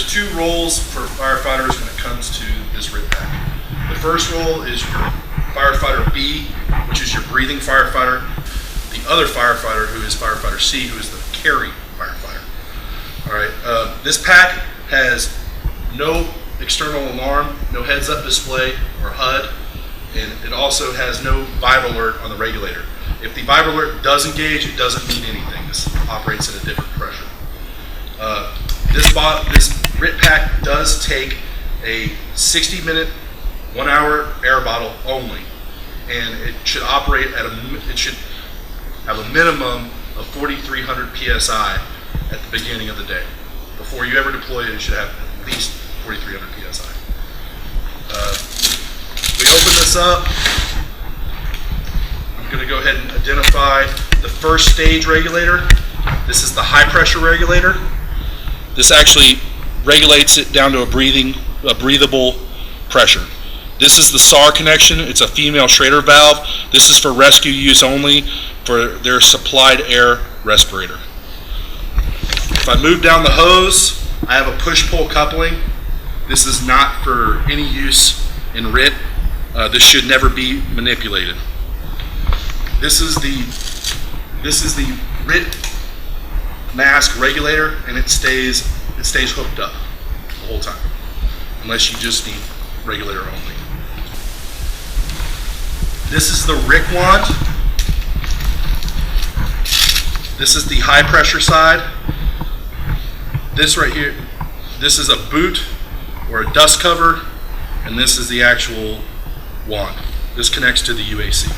there's two roles for firefighters when it comes to this RIT pack. The first role is your firefighter B, which is your breathing firefighter. The other firefighter, who is firefighter C, who is the carry firefighter. All right. This pack has no external alarm, no heads-up display or HUD, and it also has no vibe alert on the regulator. If the vibe alert does engage, it doesn't mean anything. This operates at a different pressure. This RIT pack does take a 60-minute, 1-hour air bottle only, and it should operate at it should have a minimum of 4,300 psi at the beginning of the day. Before you ever deploy it, it should have at least 4,300 psi. We open this up. I'm going to go ahead and identify the first stage regulator. This is the high pressure regulator. This actually regulates it down to a breathable pressure. This is the SAR connection. It's a female Schrader valve. This is for rescue use only for their supplied air respirator. If I move down the hose, I have a push-pull coupling. This is not for any use in RIT. This should never be manipulated. This is the RIT mask regulator, and it stays hooked up the whole time, unless you just need regulator only. This is the RIC wand. This is the high pressure side. This right here, this is a boot or a dust cover, and this is the actual wand. This connects to the UAC.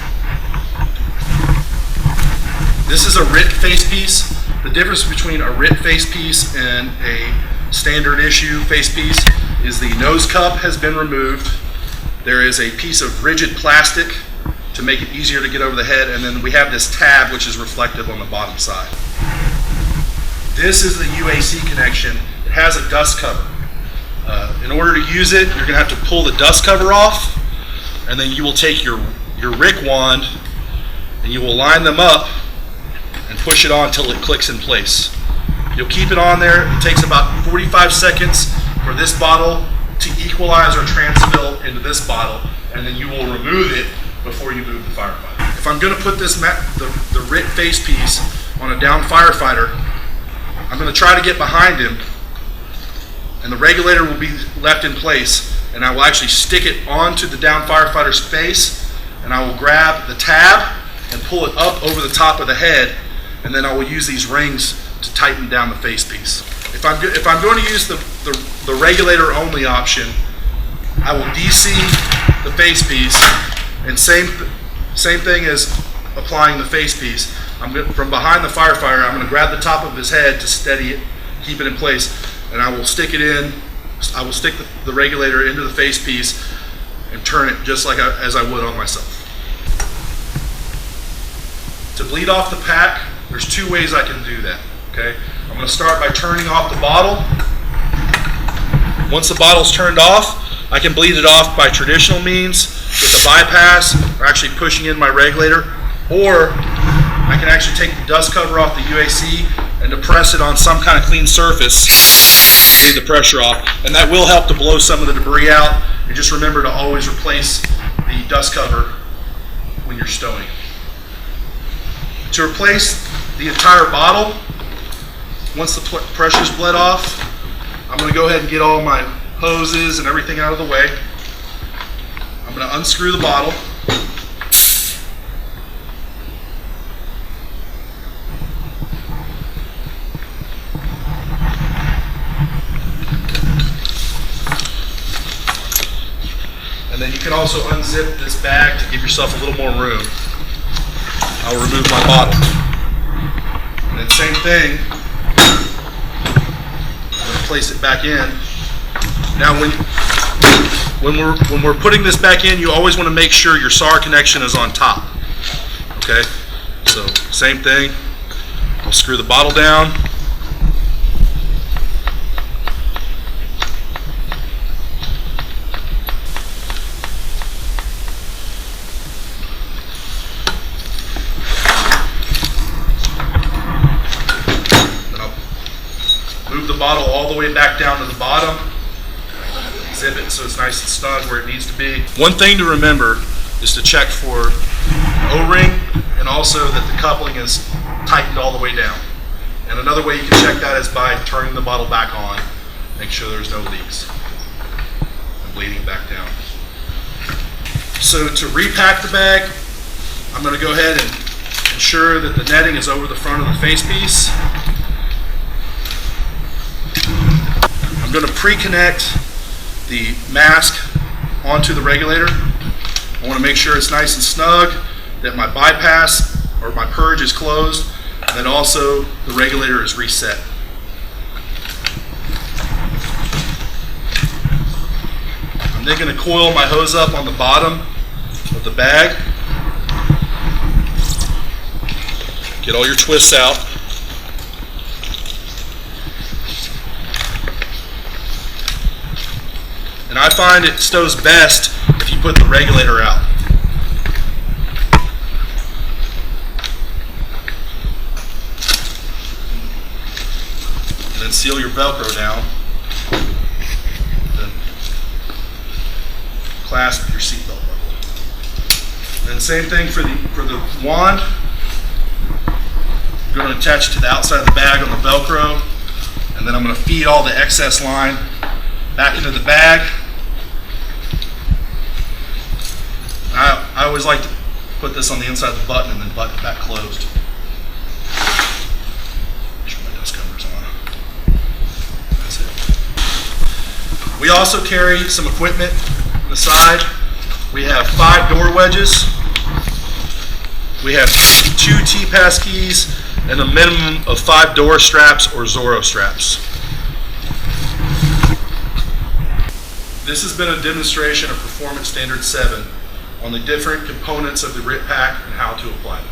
This is a RIT facepiece. The difference between a RIT facepiece and a standard issue facepiece is the nose cup has been removed. There is a piece of rigid plastic to make it easier to get over the head, and then we have this tab which is reflective on the bottom side. This is the UAC connection. It has a dust cover. In order to use it, you're going to have to pull the dust cover off, and then you will take your RIC wand and you will line them up and push it on until it clicks in place. You'll keep it on there. It takes about 45 seconds for this bottle to equalize or transfill into this bottle, and then you will remove it before you move the firefighter. If I'm going to put this the RIT face piece on a down firefighter, I'm going to try to get behind him, and the regulator will be left in place, and I will actually stick it onto the down firefighter's face, and I will grab the tab and pull it up over the top of the head, and then I will use these rings to tighten down the face piece. If I'm going to use the regulator only option, I will DC the face piece, and same thing as applying the face piece. From behind the firefighter, I'm going to grab the top of his head to steady it, keep it in place, and I will stick it in. I will stick the regulator into the face piece and turn it just like as I would on myself. To bleed off the pack, there's two ways I can do that. Okay, I'm going to start by turning off the bottle. Once the bottle's turned off, I can bleed it off by traditional means with a bypass, or actually pushing in my regulator, or I can actually take the dust cover off the UAC and depress it on some kind of clean surface to bleed the pressure off, and that will help to blow some of the debris out. And just remember to always replace the dust cover when you're stowing. To replace the entire bottle, once the pressure's bled off, I'm going to go ahead and get all my hoses and everything out of the way. I'm going to unscrew the bottle. And then you can also unzip this bag to give yourself a little more room. I'll remove my bottle. And then same thing, I'm going to place it back in. Now when we're putting this back in, you always want to make sure your SAR connection is on top. Okay? So same thing. I'll screw the bottle down. Move the bottle all the way back down to the bottom. Zip it so it's nice and snug where it needs to be. One thing to remember is to check for O-ring and also that the coupling is tightened all the way down. And another way you can check that is by turning the bottle back on. Make sure there's no leaks and bleeding back down. So to repack the bag, I'm going to go ahead and ensure that the netting is over the front of the face piece. I'm going to pre-connect the mask onto the regulator. I want to make sure it's nice and snug, that my bypass or my purge is closed, and then also the regulator is reset. I'm then going to coil my hose up on the bottom of the bag. Get all your twists out. And I find it stows best if you put the regulator out. And then seal your velcro down. Then clasp your seatbelt buckle. And then same thing for the wand. I'm going to attach it to the outside of the bag on the velcro, and then I'm going to feed all the excess line back into the bag. I always like to put this on the inside of the button and then button it back closed. Make sure my dust cover's on. That's it. We also carry some equipment on the side. We have 5 door wedges. We have 2 T-pass keys and a minimum of 5 door straps or Zorro straps. This has been a demonstration of Performance Standard 7 on the different components of the RIT pack and how to apply them.